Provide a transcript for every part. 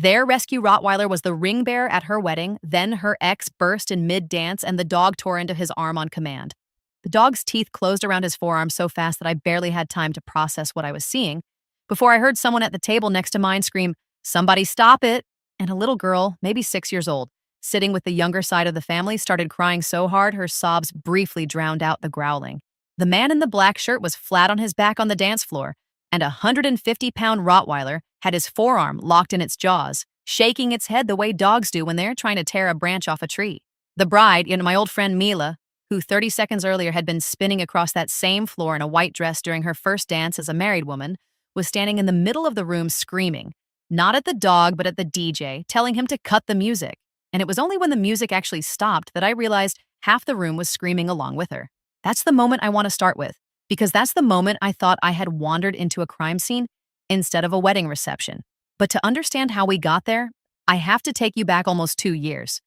Their rescue Rottweiler was the ring bearer at her wedding, then her ex burst in mid-dance and the dog tore into his arm on command. The dog's teeth closed around his forearm so fast that I barely had time to process what I was seeing before I heard someone at the table next to mine scream, "Somebody stop it!" And a little girl, maybe 6 years old, sitting with the younger side of the family, started crying so hard her sobs briefly drowned out the growling. The man in the black shirt was flat on his back on the dance floor, and a 150-pound Rottweiler had his forearm locked in its jaws, shaking its head the way dogs do when they're trying to tear a branch off a tree. The bride, my old friend Mila, who 30 seconds earlier had been spinning across that same floor in a white dress during her first dance as a married woman, was standing in the middle of the room screaming, not at the dog but at the DJ, telling him to cut the music. And it was only when the music actually stopped that I realized half the room was screaming along with her. That's the moment I want to start with, because that's the moment I thought I had wandered into a crime scene instead of a wedding reception. But to understand how we got there, I have to take you back almost 2 years.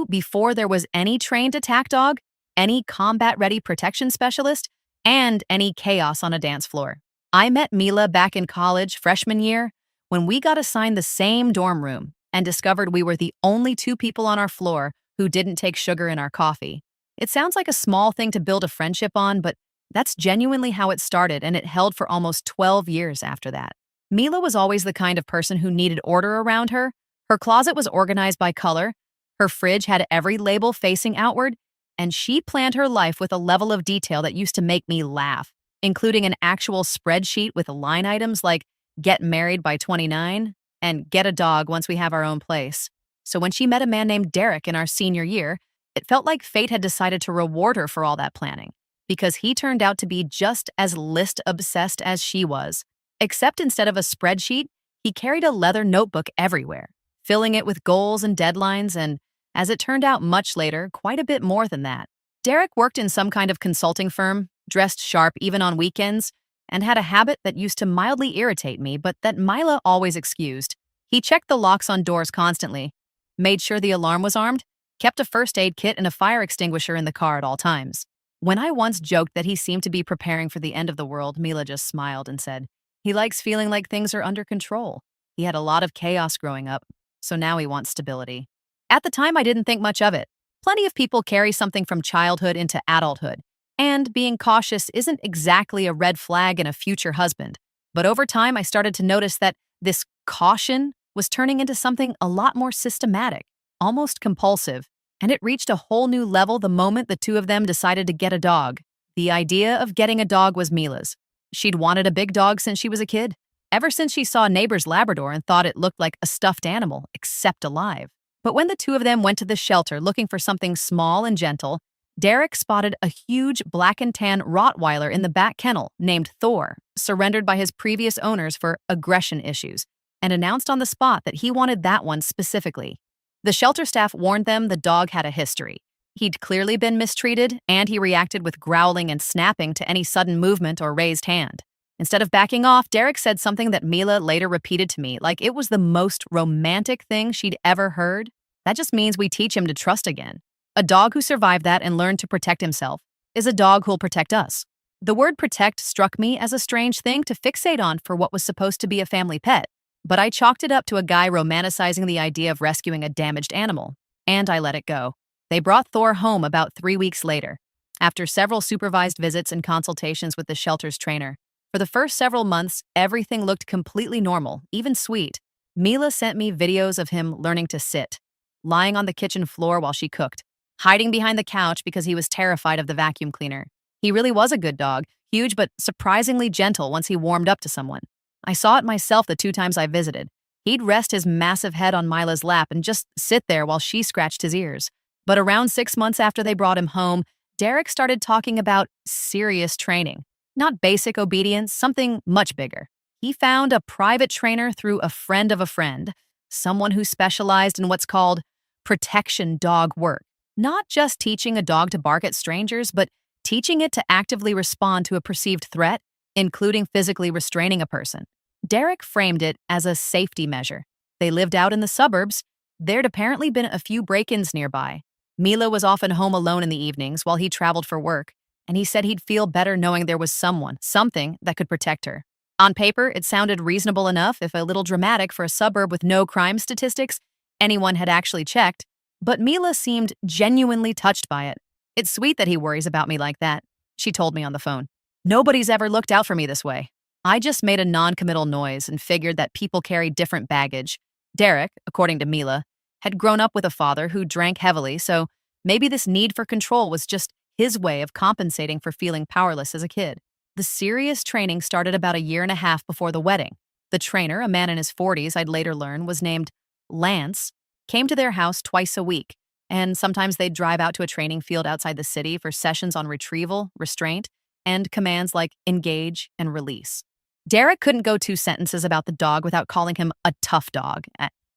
Before there was any trained attack dog, any combat-ready protection specialist, and any chaos on a dance floor. I met Mila back in college, freshman year, when we got assigned the same dorm room and discovered we were the only two people on our floor who didn't take sugar in our coffee. It sounds like a small thing to build a friendship on, but that's genuinely how it started, and it held for almost 12 years after that. Mila was always the kind of person who needed order around her. Her closet was organized by color, her fridge had every label facing outward, and she planned her life with a level of detail that used to make me laugh, including an actual spreadsheet with line items like "get married by 29" and "get a dog once we have our own place." So when she met a man named Derek in our senior year, it felt like fate had decided to reward her for all that planning, because he turned out to be just as list-obsessed as she was. Except instead of a spreadsheet, he carried a leather notebook everywhere, filling it with goals and deadlines, and as it turned out much later, quite a bit more than that. Derek worked in some kind of consulting firm, dressed sharp even on weekends, and had a habit that used to mildly irritate me, but that Mila always excused. He checked the locks on doors constantly, made sure the alarm was armed, kept a first aid kit and a fire extinguisher in the car at all times. When I once joked that he seemed to be preparing for the end of the world, Mila just smiled and said, "He likes feeling like things are under control. He had a lot of chaos growing up, so now he wants stability." At the time, I didn't think much of it. Plenty of people carry something from childhood into adulthood, and being cautious isn't exactly a red flag in a future husband. But over time, I started to notice that this caution was turning into something a lot more systematic, almost compulsive, and it reached a whole new level the moment the two of them decided to get a dog. The idea of getting a dog was Mila's. She'd wanted a big dog since she was a kid, ever since she saw a neighbor's Labrador and thought it looked like a stuffed animal, except alive. But when the two of them went to the shelter looking for something small and gentle, Derek spotted a huge black and tan Rottweiler in the back kennel named Thor, surrendered by his previous owners for aggression issues, and announced on the spot that he wanted that one specifically. The shelter staff warned them the dog had a history. He'd clearly been mistreated, and he reacted with growling and snapping to any sudden movement or raised hand. Instead of backing off, Derek said something that Mila later repeated to me, like it was the most romantic thing she'd ever heard. "That just means we teach him to trust again. A dog who survived that and learned to protect himself is a dog who'll protect us." The word protect struck me as a strange thing to fixate on for what was supposed to be a family pet, but I chalked it up to a guy romanticizing the idea of rescuing a damaged animal, and I let it go. They brought Thor home about 3 weeks later, after several supervised visits and consultations with the shelter's trainer. For the first several months, everything looked completely normal, even sweet. Mila sent me videos of him learning to sit, lying on the kitchen floor while she cooked, hiding behind the couch because he was terrified of the vacuum cleaner. He really was a good dog, huge but surprisingly gentle once he warmed up to someone. I saw it myself the 2 times I visited. He'd rest his massive head on Mila's lap and just sit there while she scratched his ears. But around 6 months after they brought him home, Derek started talking about serious training. Not basic obedience, something much bigger. He found a private trainer through a friend of a friend, someone who specialized in what's called protection dog work. Not just teaching a dog to bark at strangers, but teaching it to actively respond to a perceived threat, including physically restraining a person. Derek framed it as a safety measure. They lived out in the suburbs. There'd apparently been a few break-ins nearby. Mila was often home alone in the evenings while he traveled for work, and he said he'd feel better knowing there was something that could protect her. On paper, it sounded reasonable enough, if a little dramatic for a suburb with no crime statistics anyone had actually checked, but Mila seemed genuinely touched by it. It's sweet that he worries about me like that, she told me on the phone. Nobody's ever looked out for me this way. I just made a non-committal noise and figured that people carry different baggage. Derek, according to Mila, had grown up with a father who drank heavily, so maybe this need for control was just his way of compensating for feeling powerless as a kid. The serious training started about a year and a half before the wedding. The trainer, a man in his 40s, I'd later learn, was named Lance, came to their house twice a week, and sometimes they'd drive out to a training field outside the city for sessions on retrieval, restraint, and commands like engage and release. Derek couldn't go 2 sentences about the dog without calling him a tough dog.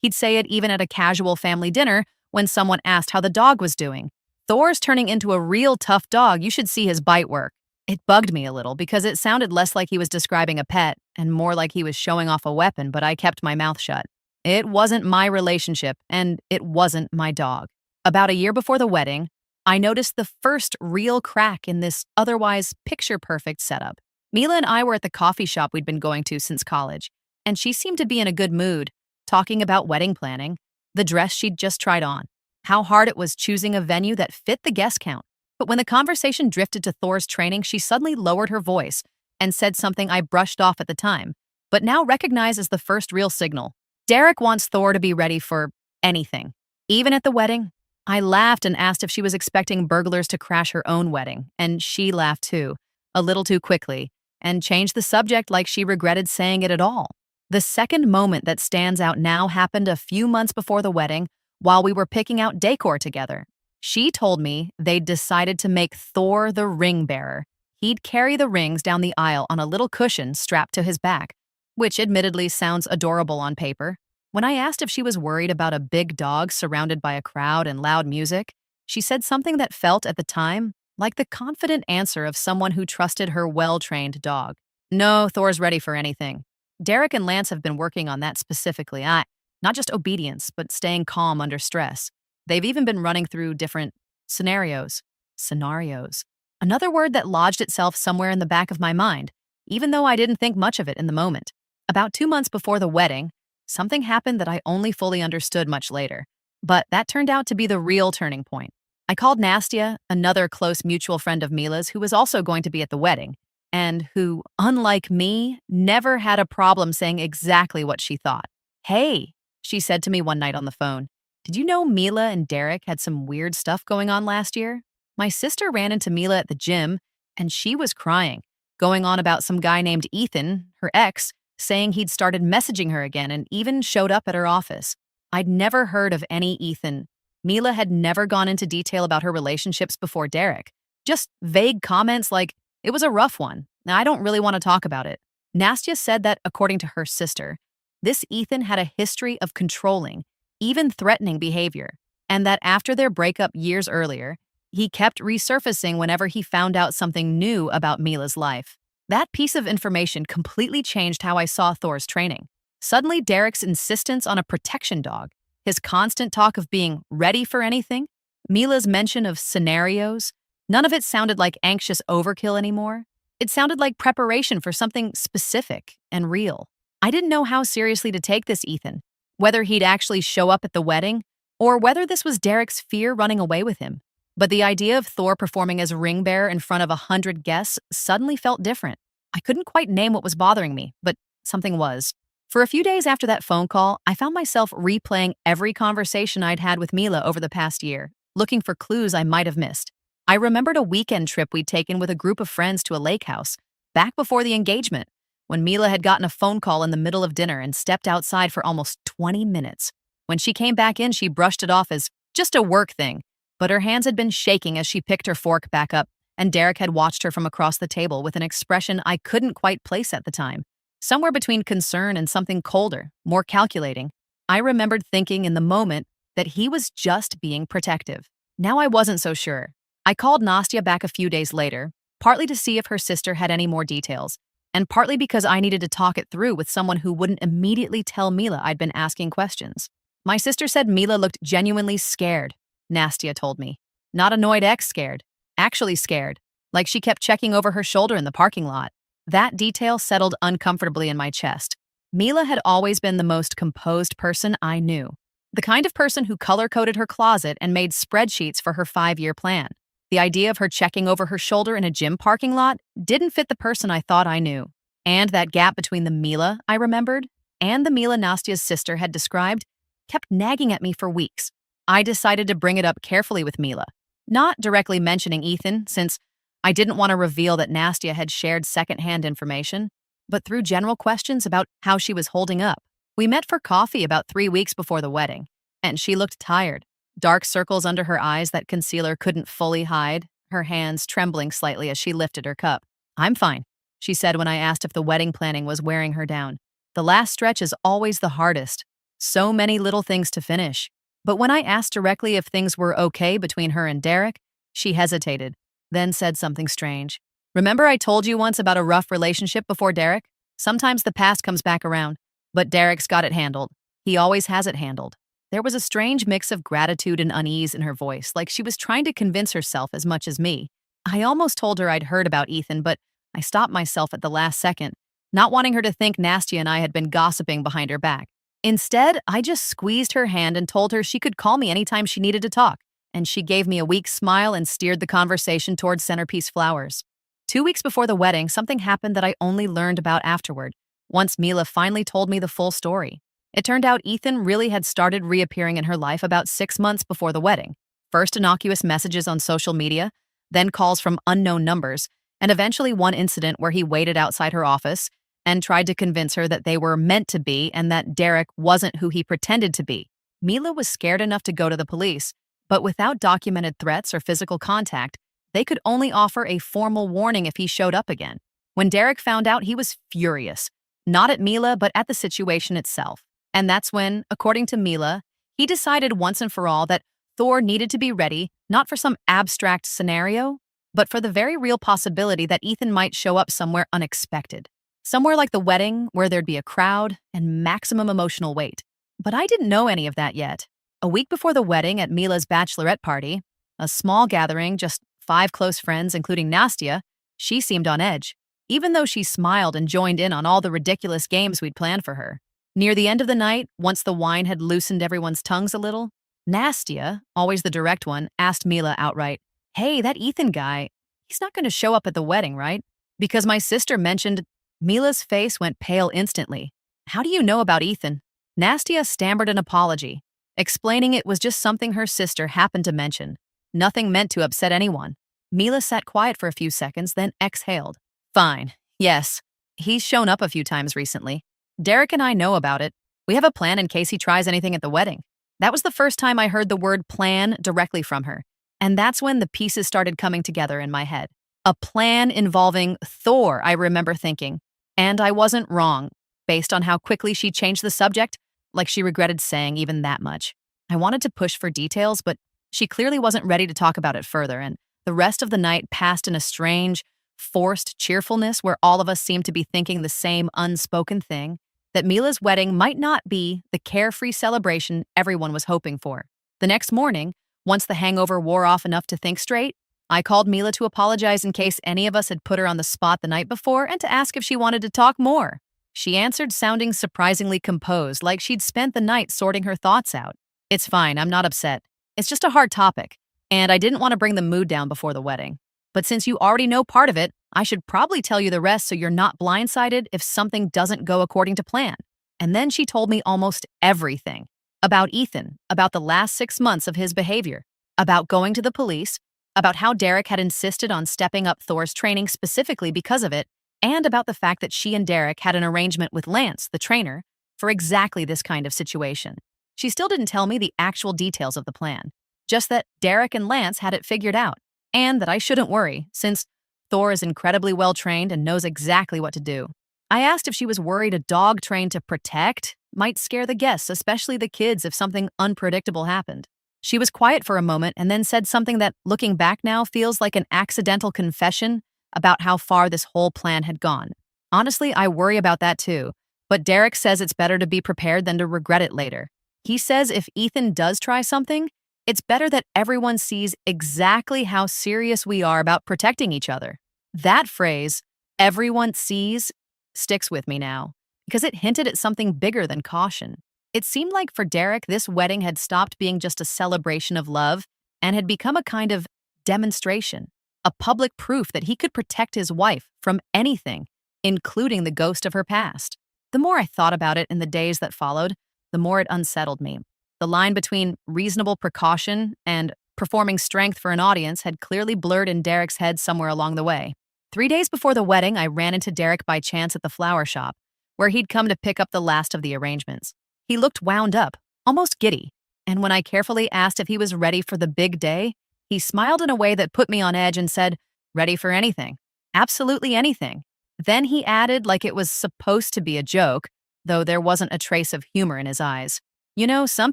He'd say it even at a casual family dinner when someone asked how the dog was doing. Thor's turning into a real tough dog. You should see his bite work. It bugged me a little because it sounded less like he was describing a pet and more like he was showing off a weapon, but I kept my mouth shut. It wasn't my relationship, and it wasn't my dog. About a year before the wedding, I noticed the first real crack in this otherwise picture-perfect setup. Mila and I were at the coffee shop we'd been going to since college, and she seemed to be in a good mood, talking about wedding planning, the dress she'd just tried on, how hard it was choosing a venue that fit the guest count. But when the conversation drifted to Thor's training, she suddenly lowered her voice and said something I brushed off at the time, but now recognize as the first real signal. Derek wants Thor to be ready for anything. Even at the wedding, I laughed and asked if she was expecting burglars to crash her own wedding, and she laughed too, a little too quickly, and changed the subject like she regretted saying it at all. The second moment that stands out now happened a few months before the wedding while we were picking out decor together. She told me they'd decided to make Thor the ring bearer. He'd carry the rings down the aisle on a little cushion strapped to his back, which admittedly sounds adorable on paper. When I asked if she was worried about a big dog surrounded by a crowd and loud music, she said something that felt at the time like the confident answer of someone who trusted her well-trained dog. No, Thor's ready for anything. Derek and Lance have been working on that specifically. Not just obedience, but staying calm under stress. They've even been running through different scenarios. Scenarios. Another word that lodged itself somewhere in the back of my mind, even though I didn't think much of it in the moment. About 2 months before the wedding, something happened that I only fully understood much later. But that turned out to be the real turning point. I called Nastia, another close mutual friend of Mila's who was also going to be at the wedding, and who, unlike me, never had a problem saying exactly what she thought. Hey, she said to me one night on the phone, did you know Mila and Derek had some weird stuff going on last year? My sister ran into Mila at the gym, and she was crying, going on about some guy named Ethan, her ex, saying he'd started messaging her again and even showed up at her office. I'd never heard of any Ethan. Mila had never gone into detail about her relationships before Derek. Just vague comments like, it was a rough one. Now, I don't really want to talk about it. Nastia said that, according to her sister, this Ethan had a history of controlling, even threatening behavior, and that after their breakup years earlier, he kept resurfacing whenever he found out something new about Mila's life. That piece of information completely changed how I saw Thor's training. Suddenly, Derek's insistence on a protection dog, his constant talk of being ready for anything, Mila's mention of scenarios, none of it sounded like anxious overkill anymore. It sounded like preparation for something specific and real. I didn't know how seriously to take this Ethan, whether he'd actually show up at the wedding, or whether this was Derek's fear running away with him. But the idea of Thor performing as ring bearer in front of 100 guests suddenly felt different. I couldn't quite name what was bothering me, but something was. For a few days after that phone call, I found myself replaying every conversation I'd had with Mila over the past year, looking for clues I might have missed. I remembered a weekend trip we'd taken with a group of friends to a lake house, back before the engagement, when Mila had gotten a phone call in the middle of dinner and stepped outside for almost 20 minutes. When she came back in, she brushed it off as just a work thing, but her hands had been shaking as she picked her fork back up, and Derek had watched her from across the table with an expression I couldn't quite place at the time. Somewhere between concern and something colder, more calculating. I remembered thinking in the moment that he was just being protective. Now I wasn't so sure. I called Nastia back a few days later, partly to see if her sister had any more details, and partly because I needed to talk it through with someone who wouldn't immediately tell Mila I'd been asking questions. My sister said Mila looked genuinely scared, Nastia told me. Not annoyed ex scared, actually scared, like she kept checking over her shoulder in the parking lot. That detail settled uncomfortably in my chest. Mila had always been the most composed person I knew. The kind of person who color-coded her closet and made spreadsheets for her 5-year plan. The idea of her checking over her shoulder in a gym parking lot didn't fit the person I thought I knew. And that gap between the Mila I remembered and the Mila Nastia's sister had described kept nagging at me for weeks. I decided to bring it up carefully with Mila, not directly mentioning Ethan, since I didn't want to reveal that Nastia had shared secondhand information, but through general questions about how she was holding up. We met for coffee about 3 weeks before the wedding, and she looked tired, dark circles under her eyes that concealer couldn't fully hide, her hands trembling slightly as she lifted her cup. "I'm fine," she said when I asked if the wedding planning was wearing her down. The last stretch is always the hardest. So many little things to finish. But when I asked directly if things were okay between her and Derek, she hesitated, then said something strange. "Remember I told you once about a rough relationship before Derek? Sometimes the past comes back around, but Derek's got it handled. He always has it handled." There was a strange mix of gratitude and unease in her voice, like she was trying to convince herself as much as me. I almost told her I'd heard about Ethan, but I stopped myself at the last second, not wanting her to think Nastia and I had been gossiping behind her back. Instead, I just squeezed her hand and told her she could call me anytime she needed to talk, and she gave me a weak smile and steered the conversation toward centerpiece flowers. 2 weeks before the wedding, something happened that I only learned about afterward, once Mila finally told me the full story. It turned out Ethan really had started reappearing in her life about 6 months before the wedding. First innocuous messages on social media, then calls from unknown numbers, and eventually one incident where he waited outside her office and tried to convince her that they were meant to be and that Derek wasn't who he pretended to be. Mila was scared enough to go to the police, but without documented threats or physical contact, they could only offer a formal warning if he showed up again. When Derek found out, he was furious, not at Mila, but at the situation itself. And that's when, according to Mila, he decided once and for all that Thor needed to be ready, not for some abstract scenario, but for the very real possibility that Ethan might show up somewhere unexpected. Somewhere like the wedding, where there'd be a crowd and maximum emotional weight. But I didn't know any of that yet. A week before the wedding at Mila's bachelorette party, a small gathering, just 5 close friends, including Nastia, she seemed on edge, even though she smiled and joined in on all the ridiculous games we'd planned for her. Near the end of the night, once the wine had loosened everyone's tongues a little, Nastia, always the direct one, asked Mila outright, "Hey, that Ethan guy, he's not going to show up at the wedding, right?" Because my sister mentioned. Mila's face went pale instantly. "How do you know about Ethan?" Nastia stammered an apology, explaining it was just something her sister happened to mention. Nothing meant to upset anyone. Mila sat quiet for a few seconds, then exhaled. "Fine. Yes. He's shown up a few times recently. Derek and I know about it. We have a plan in case he tries anything at the wedding." That was the first time I heard the word plan directly from her. And that's when the pieces started coming together in my head. A plan involving Thor, I remember thinking. And I wasn't wrong, based on how quickly she changed the subject, like she regretted saying even that much. I wanted to push for details, but she clearly wasn't ready to talk about it further, and the rest of the night passed in a strange, forced cheerfulness where all of us seemed to be thinking the same unspoken thing, that Mila's wedding might not be the carefree celebration everyone was hoping for. The next morning, once the hangover wore off enough to think straight, I called Mila to apologize in case any of us had put her on the spot the night before and to ask if she wanted to talk more. She answered sounding surprisingly composed, like she'd spent the night sorting her thoughts out. "It's fine, I'm not upset. It's just a hard topic, and I didn't want to bring the mood down before the wedding. But since you already know part of it, I should probably tell you the rest so you're not blindsided if something doesn't go according to plan." And then she told me almost everything. About Ethan, about the last 6 months of his behavior, about going to the police, about how Derek had insisted on stepping up Thor's training specifically because of it, and about the fact that she and Derek had an arrangement with Lance, the trainer, for exactly this kind of situation. She still didn't tell me the actual details of the plan, just that Derek and Lance had it figured out, and that I shouldn't worry, since Thor is incredibly well trained and knows exactly what to do. I asked if she was worried a dog trained to protect might scare the guests, especially the kids, if something unpredictable happened. She was quiet for a moment and then said something that, looking back now, feels like an accidental confession about how far this whole plan had gone. Honestly, I worry about that too, but Derek says it's better to be prepared than to regret it later. He says if Ethan does try something, it's better that everyone sees exactly how serious we are about protecting each other. That phrase, everyone sees sticks with me now because it hinted at something bigger than caution. It seemed like for Derek, this wedding had stopped being just a celebration of love and had become a kind of demonstration, a public proof that he could protect his wife from anything, including the ghost of her past. The more I thought about it in the days that followed, the more it unsettled me. The line between reasonable precaution and performing strength for an audience had clearly blurred in Derek's head somewhere along the way. 3 days before the wedding, I ran into Derek by chance at the flower shop, where he'd come to pick up the last of the arrangements. He looked wound up, almost giddy, and when I carefully asked if he was ready for the big day, he smiled in a way that put me on edge and said, "Ready for anything. Absolutely anything." Then he added, like it was supposed to be a joke, though there wasn't a trace of humor in his eyes. "You know, some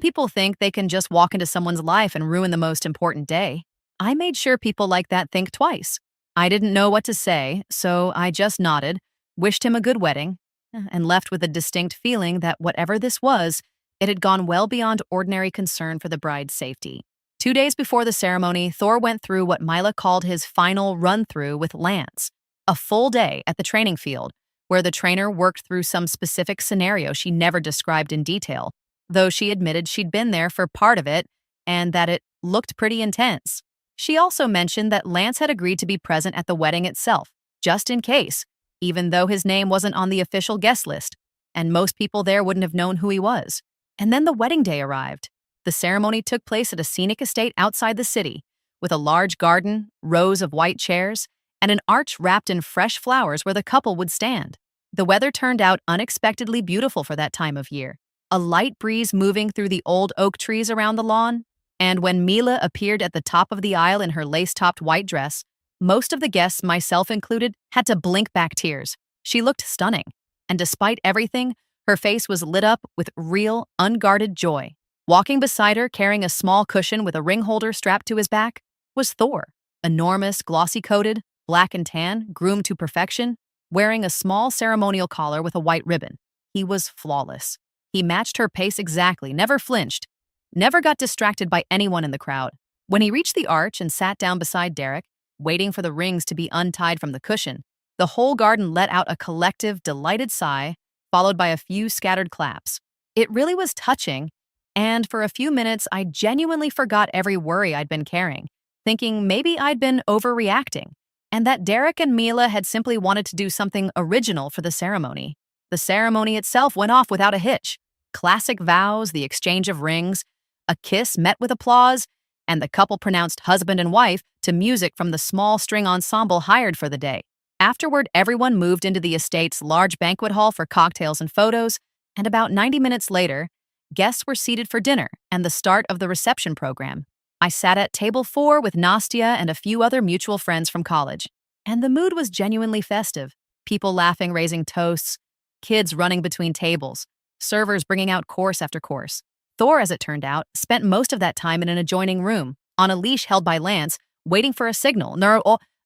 people think they can just walk into someone's life and ruin the most important day." I made sure people like that think twice. I didn't know what to say, so I just nodded, wished him a good wedding, and left with a distinct feeling that whatever this was, it had gone well beyond ordinary concern for the bride's safety. 2 days before the ceremony, Thor went through what Mila called his final run-through with Lance, a full day at the training field, where the trainer worked through some specific scenario she never described in detail, though she admitted she'd been there for part of it and that it looked pretty intense. She also mentioned that Lance had agreed to be present at the wedding itself, just in case, even though his name wasn't on the official guest list, and most people there wouldn't have known who he was. And then the wedding day arrived. The ceremony took place at a scenic estate outside the city, with a large garden, rows of white chairs, and an arch wrapped in fresh flowers where the couple would stand. The weather turned out unexpectedly beautiful for that time of year, a light breeze moving through the old oak trees around the lawn, and when Mila appeared at the top of the aisle in her lace-topped white dress, most of the guests, myself included, had to blink back tears. She looked stunning, and despite everything, her face was lit up with real, unguarded joy. Walking beside her, carrying a small cushion with a ring holder strapped to his back, was Thor, enormous, glossy-coated, black and tan, groomed to perfection, wearing a small ceremonial collar with a white ribbon. He was flawless. He matched her pace exactly, never flinched, never got distracted by anyone in the crowd. When he reached the arch and sat down beside Derek, waiting for the rings to be untied from the cushion, the whole garden let out a collective, delighted sigh, followed by a few scattered claps. It really was touching, and for a few minutes, I genuinely forgot every worry I'd been carrying, thinking maybe I'd been overreacting, and that Derek and Mila had simply wanted to do something original for the ceremony. The ceremony itself went off without a hitch. Classic vows, the exchange of rings, a kiss met with applause, and the couple pronounced husband and wife to music from the small string ensemble hired for the day. Afterward, everyone moved into the estate's large banquet hall for cocktails and photos, and about 90 minutes later, guests were seated for dinner and the start of the reception program. I sat at table 4 with Nastia and a few other mutual friends from college, and the mood was genuinely festive. People laughing, raising toasts, kids running between tables, servers bringing out course after course. Thor, as it turned out, spent most of that time in an adjoining room, on a leash held by Lance, waiting for a signal,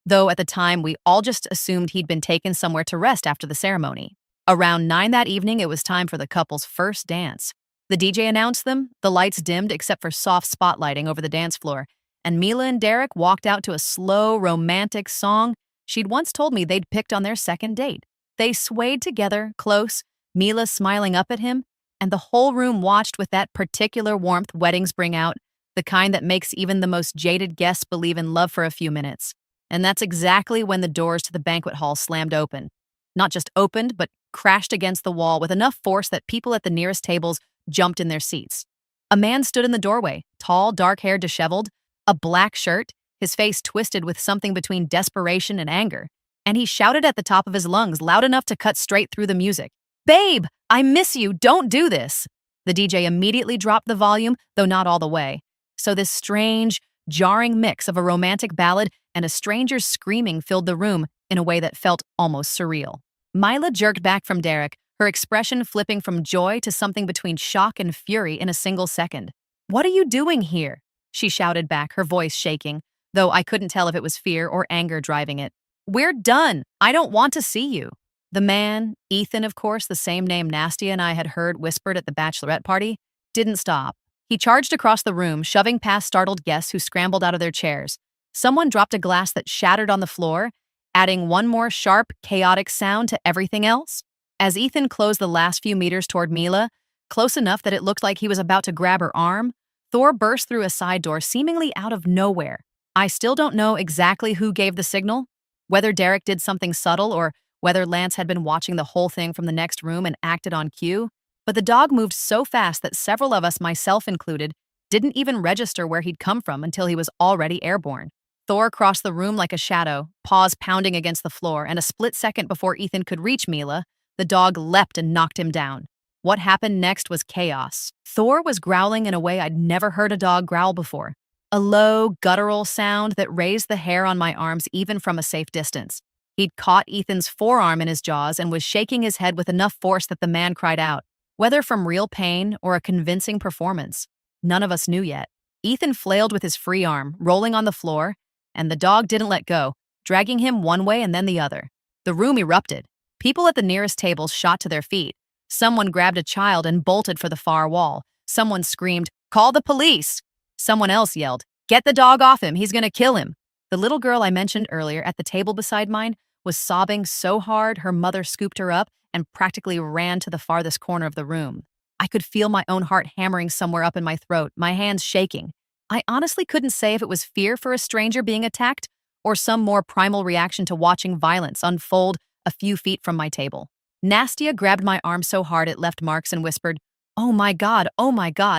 though at the time we all just assumed he'd been taken somewhere to rest after the ceremony. Around 9 that evening, it was time for the couple's first dance. The DJ announced them, the lights dimmed except for soft spotlighting over the dance floor, and Mila and Derek walked out to a slow, romantic song she'd once told me they'd picked on their second date. They swayed together, close, Mila smiling up at him, and the whole room watched with that particular warmth weddings bring out, the kind that makes even the most jaded guests believe in love for a few minutes. And that's exactly when the doors to the banquet hall slammed open. Not just opened, but crashed against the wall with enough force that people at the nearest tables jumped in their seats. A man stood in the doorway, tall, dark-haired, disheveled, a black shirt, his face twisted with something between desperation and anger, and he shouted at the top of his lungs, loud enough to cut straight through the music. "Babe, I miss you, don't do this." The DJ immediately dropped the volume, though not all the way. So this strange, jarring mix of a romantic ballad and a stranger's screaming filled the room in a way that felt almost surreal. Mila jerked back from Derek, her expression flipping from joy to something between shock and fury in a single second. "What are you doing here?" she shouted back, her voice shaking, though I couldn't tell if it was fear or anger driving it. "We're done. I don't want to see you." The man, Ethan, of course, the same name Nastia and I had heard whispered at the bachelorette party, didn't stop. He charged across the room, shoving past startled guests who scrambled out of their chairs. Someone dropped a glass that shattered on the floor, adding one more sharp, chaotic sound to everything else. As Ethan closed the last few meters toward Mila, close enough that it looked like he was about to grab her arm, Thor burst through a side door seemingly out of nowhere. I still don't know exactly who gave the signal, whether Derek did something subtle or whether Lance had been watching the whole thing from the next room and acted on cue, but the dog moved so fast that several of us, myself included, didn't even register where he'd come from until he was already airborne. Thor crossed the room like a shadow, paws pounding against the floor, and a split second before Ethan could reach Mila, the dog leapt and knocked him down. What happened next was chaos. Thor was growling in a way I'd never heard a dog growl before. A low, guttural sound that raised the hair on my arms even from a safe distance. He'd caught Ethan's forearm in his jaws and was shaking his head with enough force that the man cried out, whether from real pain or a convincing performance. None of us knew yet. Ethan flailed with his free arm, rolling on the floor, and the dog didn't let go, dragging him one way and then the other. The room erupted. People at the nearest tables shot to their feet. Someone grabbed a child and bolted for the far wall. Someone screamed, "Call the police!" Someone else yelled, "Get the dog off him, he's gonna kill him." The little girl I mentioned earlier at the table beside mine was sobbing so hard her mother scooped her up and practically ran to the farthest corner of the room. I could feel my own heart hammering somewhere up in my throat, my hands shaking. I honestly couldn't say if it was fear for a stranger being attacked or some more primal reaction to watching violence unfold a few feet from my table. Nastia grabbed my arm so hard it left marks and whispered, oh my God,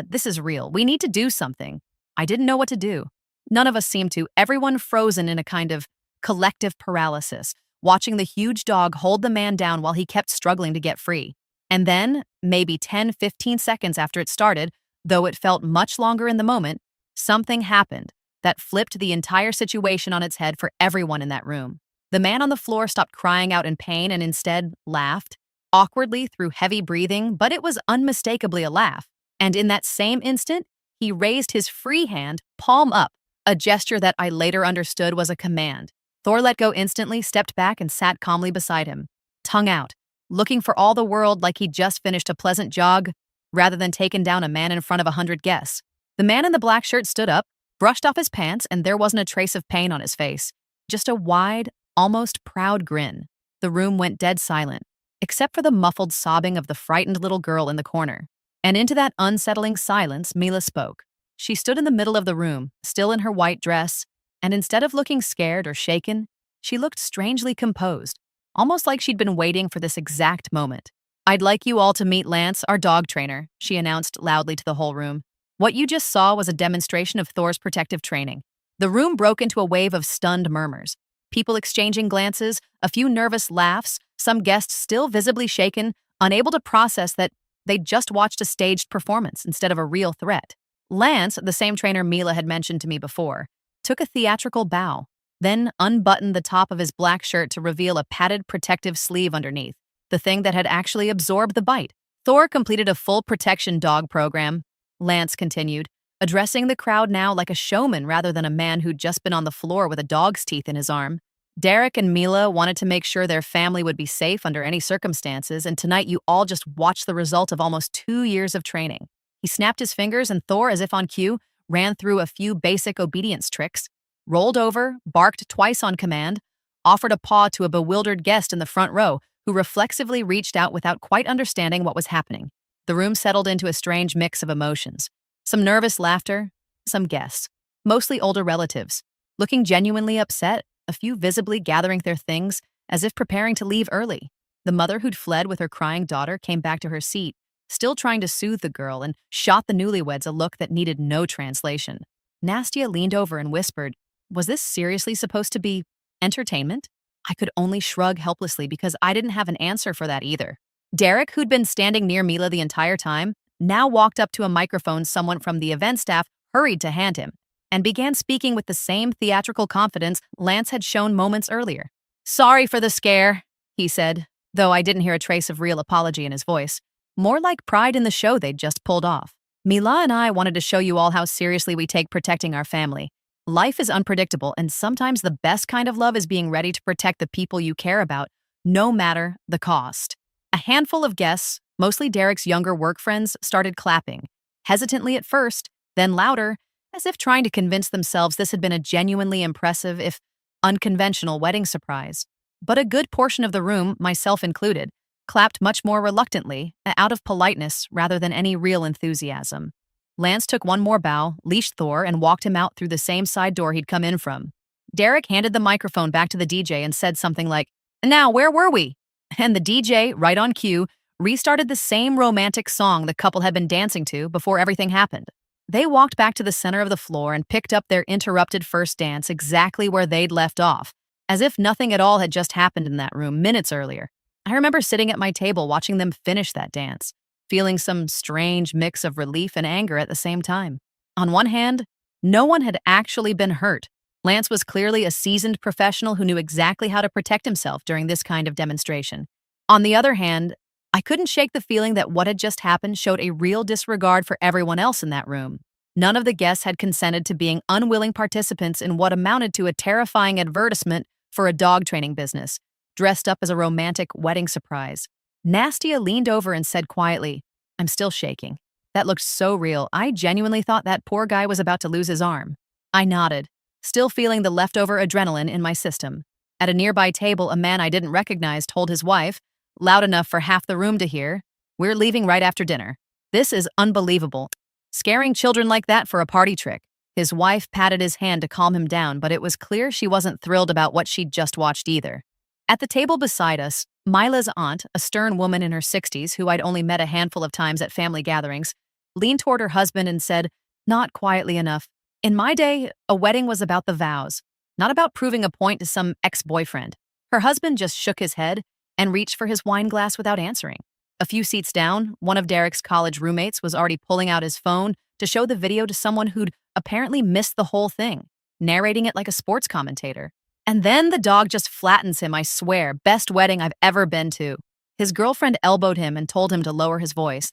this is real. We need to do something." I didn't know what to do. None of us seemed to, everyone frozen in a kind of collective paralysis, watching the huge dog hold the man down while he kept struggling to get free. And then, maybe 10-15 seconds after it started, though it felt much longer in the moment, something happened that flipped the entire situation on its head for everyone in that room. The man on the floor stopped crying out in pain and instead laughed, awkwardly through heavy breathing, but it was unmistakably a laugh. And in that same instant, he raised his free hand, palm up, a gesture that I later understood was a command. Thor let go instantly, stepped back, and sat calmly beside him, tongue out, looking for all the world like he'd just finished a pleasant jog, rather than taken down a man in front of 100 guests. The man in the black shirt stood up, brushed off his pants, and there wasn't a trace of pain on his face, just a wide, almost proud grin. The room went dead silent, except for the muffled sobbing of the frightened little girl in the corner. And into that unsettling silence, Mila spoke. She stood in the middle of the room, still in her white dress, and instead of looking scared or shaken, she looked strangely composed, almost like she'd been waiting for this exact moment. "I'd like you all to meet Lance, our dog trainer," she announced loudly to the whole room. What you just saw was a demonstration of Thor's protective training. The room broke into a wave of stunned murmurs. People exchanging glances, a few nervous laughs, some guests still visibly shaken, unable to process that they'd just watched a staged performance instead of a real threat. Lance, the same trainer Mila had mentioned to me before, took a theatrical bow, then unbuttoned the top of his black shirt to reveal a padded protective sleeve underneath, the thing that had actually absorbed the bite. Thor completed a full protection dog program, Lance continued, addressing the crowd now like a showman rather than a man who'd just been on the floor with a dog's teeth in his arm. Derek and Mila wanted to make sure their family would be safe under any circumstances, and tonight you all just watched the result of almost 2 years of training. He snapped his fingers, and Thor, as if on cue, ran through a few basic obedience tricks, rolled over, barked twice on command, offered a paw to a bewildered guest in the front row who reflexively reached out without quite understanding what was happening. The room settled into a strange mix of emotions. Some nervous laughter, some guests, mostly older relatives, looking genuinely upset, a few visibly gathering their things as if preparing to leave early. The mother who'd fled with her crying daughter came back to her seat, still trying to soothe the girl, and shot the newlyweds a look that needed no translation. Nastia leaned over and whispered, "Was this seriously supposed to be entertainment?" I could only shrug helplessly because I didn't have an answer for that either. Derek, who'd been standing near Mila the entire time, now walked up to a microphone someone from the event staff hurried to hand him, and began speaking with the same theatrical confidence Lance had shown moments earlier. "Sorry for the scare," he said, though I didn't hear a trace of real apology in his voice. More like pride in the show they'd just pulled off. "Mila and I wanted to show you all how seriously we take protecting our family. Life is unpredictable, and sometimes the best kind of love is being ready to protect the people you care about, no matter the cost." A handful of guests, mostly Derek's younger work friends, started clapping, hesitantly at first, then louder, as if trying to convince themselves this had been a genuinely impressive, if unconventional wedding surprise. But a good portion of the room, myself included, clapped much more reluctantly, out of politeness rather than any real enthusiasm. Lance took one more bow, leashed Thor, and walked him out through the same side door he'd come in from. Derek handed the microphone back to the DJ and said something like, "Now, where were we?" And the DJ, right on cue, restarted the same romantic song the couple had been dancing to before everything happened. They walked back to the center of the floor and picked up their interrupted first dance exactly where they'd left off, as if nothing at all had just happened in that room minutes earlier. I remember sitting at my table watching them finish that dance, feeling some strange mix of relief and anger at the same time. On one hand, no one had actually been hurt. Lance was clearly a seasoned professional who knew exactly how to protect himself during this kind of demonstration. On the other hand, I couldn't shake the feeling that what had just happened showed a real disregard for everyone else in that room. None of the guests had consented to being unwilling participants in what amounted to a terrifying advertisement for a dog training business, dressed up as a romantic wedding surprise. Nastia leaned over and said quietly, "I'm still shaking. That looked so real. I genuinely thought that poor guy was about to lose his arm." I nodded, still feeling the leftover adrenaline in my system. At a nearby table, a man I didn't recognize told his wife, loud enough for half the room to hear, "We're leaving right after dinner. This is unbelievable. Scaring children like that for a party trick." His wife patted his hand to calm him down, but it was clear she wasn't thrilled about what she'd just watched either. At the table beside us, Mila's aunt, a stern woman in her 60s who I'd only met a handful of times at family gatherings, leaned toward her husband and said, not quietly enough, "In my day, a wedding was about the vows, not about proving a point to some ex-boyfriend." Her husband just shook his head and reached for his wine glass without answering. A few seats down, one of Derek's college roommates was already pulling out his phone to show the video to someone who'd apparently missed the whole thing, narrating it like a sports commentator. And then the dog just flattens him, I swear. Best wedding I've ever been to. His girlfriend elbowed him and told him to lower his voice,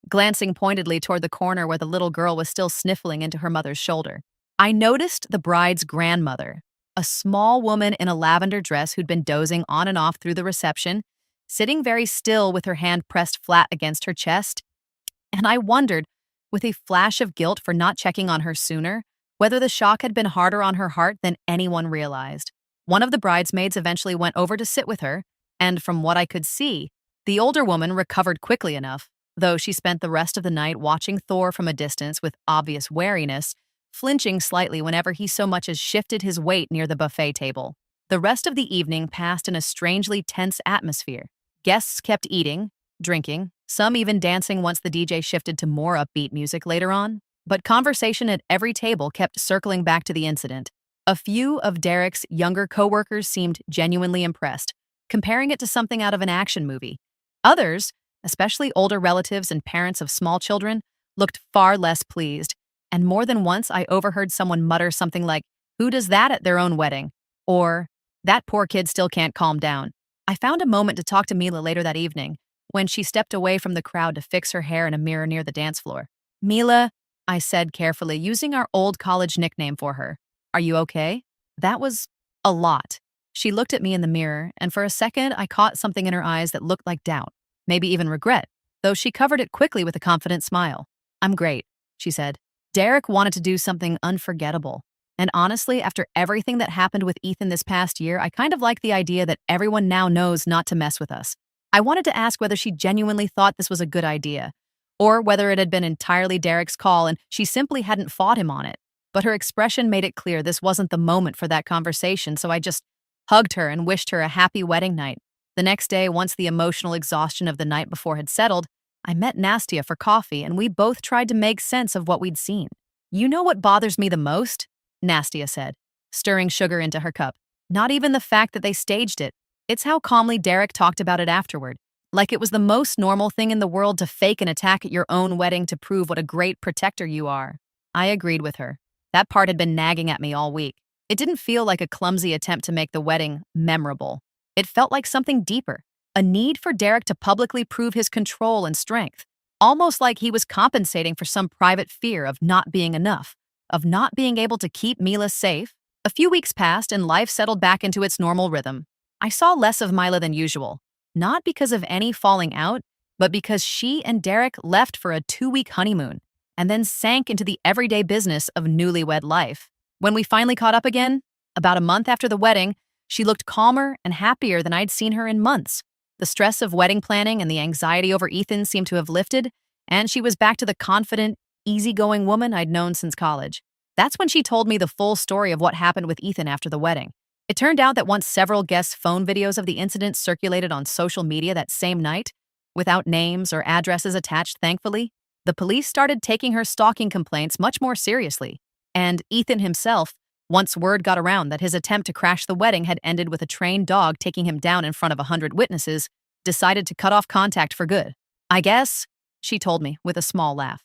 glancing pointedly toward the corner where the little girl was still sniffling into her mother's shoulder. I noticed the bride's grandmother, a small woman in a lavender dress who'd been dozing on and off through the reception, sitting very still with her hand pressed flat against her chest. And I wondered, with a flash of guilt for not checking on her sooner, whether the shock had been harder on her heart than anyone realized. One of the bridesmaids eventually went over to sit with her, and from what I could see, the older woman recovered quickly enough, though she spent the rest of the night watching Thor from a distance with obvious wariness, flinching slightly whenever he so much as shifted his weight near the buffet table. The rest of the evening passed in a strangely tense atmosphere. Guests kept eating, drinking, some even dancing once the DJ shifted to more upbeat music later on, but conversation at every table kept circling back to the incident. A few of Derek's younger coworkers seemed genuinely impressed, comparing it to something out of an action movie. Others, especially older relatives and parents of small children, looked far less pleased, and more than once I overheard someone mutter something like, "Who does that at their own wedding?" Or, "That poor kid still can't calm down." I found a moment to talk to Mila later that evening, when she stepped away from the crowd to fix her hair in a mirror near the dance floor. "Mila," I said carefully, using our old college nickname for her, "are you okay?" That was a lot. She looked at me in the mirror, and for a second I caught something in her eyes that looked like doubt, maybe even regret, though she covered it quickly with a confident smile. "I'm great," she said. Derek wanted to do something unforgettable. And honestly, after everything that happened with Ethan this past year, I kind of like the idea that everyone now knows not to mess with us. I wanted to ask whether she genuinely thought this was a good idea, or whether it had been entirely Derek's call and she simply hadn't fought him on it. But her expression made it clear this wasn't the moment for that conversation, so I just hugged her and wished her a happy wedding night. The next day, once the emotional exhaustion of the night before had settled, I met Nastia for coffee and we both tried to make sense of what we'd seen. "You know what bothers me the most?" Nastia said, stirring sugar into her cup. "Not even the fact that they staged it. It's how calmly Derek talked about it afterward. Like it was the most normal thing in the world to fake an attack at your own wedding to prove what a great protector you are." I agreed with her. That part had been nagging at me all week. It didn't feel like a clumsy attempt to make the wedding memorable. It felt like something deeper, a need for Derek to publicly prove his control and strength, almost like he was compensating for some private fear of not being enough, of not being able to keep Mila safe. A few weeks passed and life settled back into its normal rhythm. I saw less of Mila than usual, not because of any falling out, but because she and Derek left for a 2-week honeymoon and then sank into the everyday business of newlywed life. When we finally caught up again, About a month after the wedding, she looked calmer and happier than I'd seen her in months. The stress of wedding planning and the anxiety over Ethan seemed to have lifted, and she was back to the confident, easygoing woman I'd known since college. That's when she told me the full story of what happened with Ethan after the wedding. It turned out that once several guests' phone videos of the incident circulated on social media that same night, without names or addresses attached, thankfully, the police started taking her stalking complaints much more seriously. And Ethan himself, once word got around that his attempt to crash the wedding had ended with a trained dog taking him down in front of 100 witnesses, decided to cut off contact for good. I guess, she told me with a small laugh.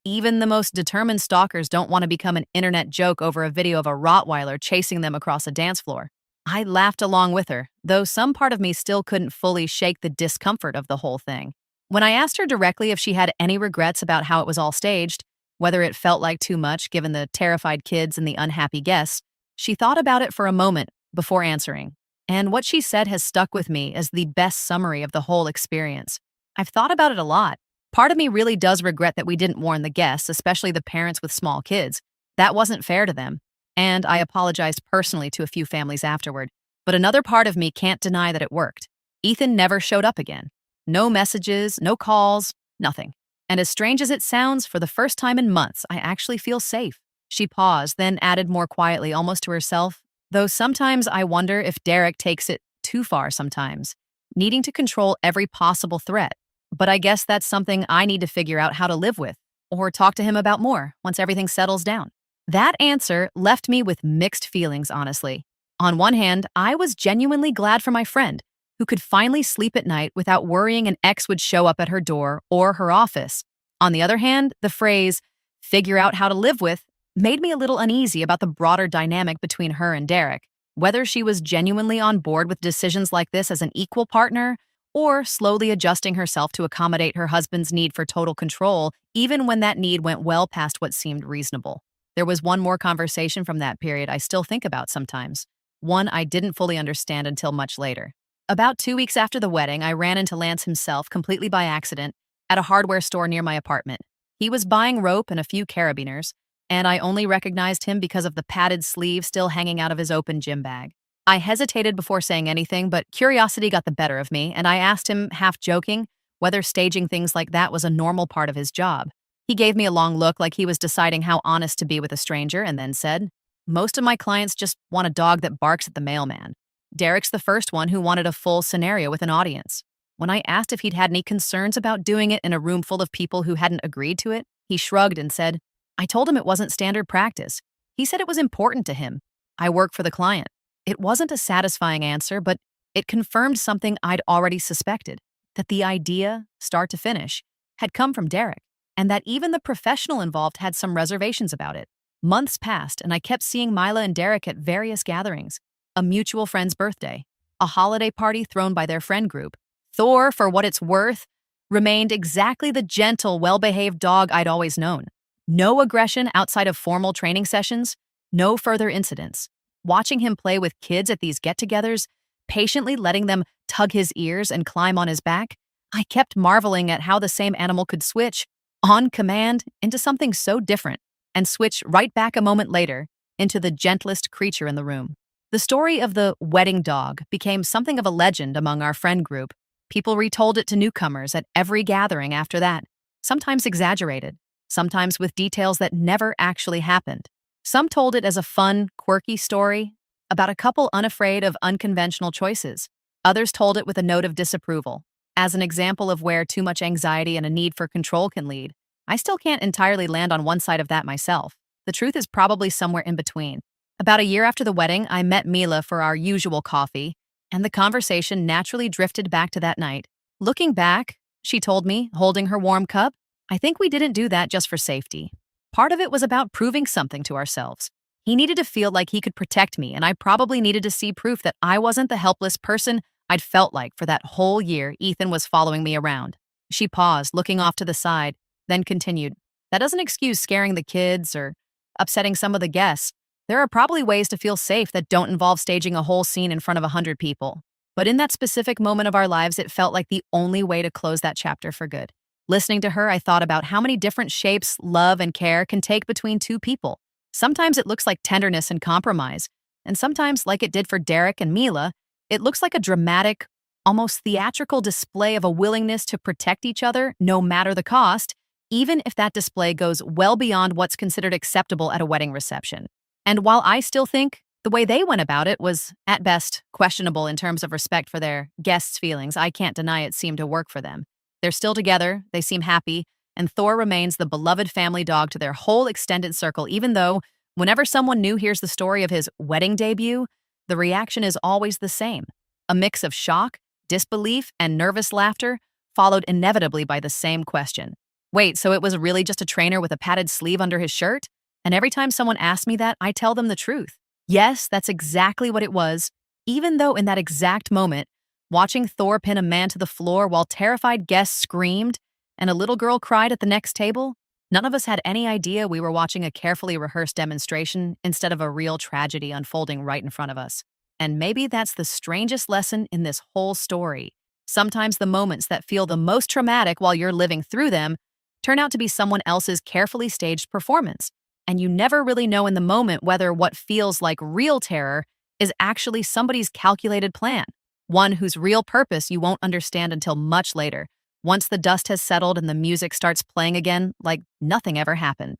Even the most determined stalkers don't want to become an internet joke over a video of a Rottweiler chasing them across a dance floor. I laughed along with her, though some part of me still couldn't fully shake the discomfort of the whole thing. When I asked her directly if she had any regrets about how it was all staged, whether it felt like too much given the terrified kids and the unhappy guests, she thought about it for a moment before answering. And what she said has stuck with me as the best summary of the whole experience. I've thought about it a lot. Part of me really does regret that we didn't warn the guests, especially the parents with small kids. That wasn't fair to them. And I apologized personally to a few families afterward. But another part of me can't deny that it worked. Ethan never showed up again. No messages, no calls, nothing. And as strange as it sounds, for the first time in months, I actually feel safe. She paused, then added more quietly, almost to herself, though sometimes I wonder if Derek takes it too far sometimes, needing to control every possible threat. But I guess that's something I need to figure out how to live with, or talk to him about more once everything settles down. That answer left me with mixed feelings, honestly. On one hand, I was genuinely glad for my friend, who could finally sleep at night without worrying an ex would show up at her door or her office. On the other hand, the phrase, figure out how to live with, made me a little uneasy about the broader dynamic between her and Derek, whether she was genuinely on board with decisions like this as an equal partner, or slowly adjusting herself to accommodate her husband's need for total control, even when that need went well past what seemed reasonable. There was one more conversation from that period I still think about sometimes, one I didn't fully understand until much later. About 2 weeks after the wedding, I ran into Lance himself, completely by accident, at a hardware store near my apartment. He was buying rope and a few carabiners, and I only recognized him because of the padded sleeve still hanging out of his open gym bag. I hesitated before saying anything, but curiosity got the better of me, and I asked him, half joking, whether staging things like that was a normal part of his job. He gave me a long look like he was deciding how honest to be with a stranger, and then said, "Most of my clients just want a dog that barks at the mailman. Derek's the first one who wanted a full scenario with an audience." When I asked if he'd had any concerns about doing it in a room full of people who hadn't agreed to it, he shrugged and said, "I told him it wasn't standard practice. He said it was important to him. I work for the client." It wasn't a satisfying answer, but it confirmed something I'd already suspected, that the idea, start to finish, had come from Derek, and that even the professional involved had some reservations about it. Months passed, and I kept seeing Mila and Derek at various gatherings. A mutual friend's birthday, a holiday party thrown by their friend group. Thor, for what it's worth, remained exactly the gentle, well-behaved dog I'd always known. No aggression outside of formal training sessions, no further incidents. Watching him play with kids at these get-togethers, patiently letting them tug his ears and climb on his back, I kept marveling at how the same animal could switch, on command, into something so different, and switch right back a moment later into the gentlest creature in the room. The story of the wedding dog became something of a legend among our friend group. People retold it to newcomers at every gathering after that, sometimes exaggerated, sometimes with details that never actually happened. Some told it as a fun, quirky story about a couple unafraid of unconventional choices. Others told it with a note of disapproval, as an example of where too much anxiety and a need for control can lead. I still can't entirely land on one side of that myself. The truth is probably somewhere in between. About a year after the wedding, I met Mila for our usual coffee, and the conversation naturally drifted back to that night. Looking back, she told me, holding her warm cup, I think we didn't do that just for safety. Part of it was about proving something to ourselves. He needed to feel like he could protect me, and I probably needed to see proof that I wasn't the helpless person I'd felt like for that whole year Ethan was following me around. She paused, looking off to the side, then continued, "That doesn't excuse scaring the kids or upsetting some of the guests. There are probably ways to feel safe that don't involve staging a whole scene in front of 100 people. But in that specific moment of our lives, it felt like the only way to close that chapter for good." Listening to her, I thought about how many different shapes love and care can take between two people. Sometimes it looks like tenderness and compromise, And sometimes, like it did for Derek and Mila, it looks like a dramatic, almost theatrical display of a willingness to protect each other no matter the cost, even if that display goes well beyond what's considered acceptable at a wedding reception. And while I still think the way they went about it was, at best, questionable in terms of respect for their guests' feelings, I can't deny it seemed to work for them. They're still together, they seem happy, and Thor remains the beloved family dog to their whole extended circle, even though, whenever someone new hears the story of his wedding debut, the reaction is always the same: a mix of shock, disbelief, and nervous laughter, followed inevitably by the same question. Wait, so it was really just a trainer with a padded sleeve under his shirt? And every time someone asks me that, I tell them the truth. Yes, that's exactly what it was, even though in that exact moment, watching Thor pin a man to the floor while terrified guests screamed and a little girl cried at the next table, none of us had any idea we were watching a carefully rehearsed demonstration instead of a real tragedy unfolding right in front of us. And maybe that's the strangest lesson in this whole story. Sometimes the moments that feel the most traumatic while you're living through them turn out to be someone else's carefully staged performance. And you never really know in the moment whether what feels like real terror is actually somebody's calculated plan, one whose real purpose you won't understand until much later, once the dust has settled and the music starts playing again like nothing ever happened.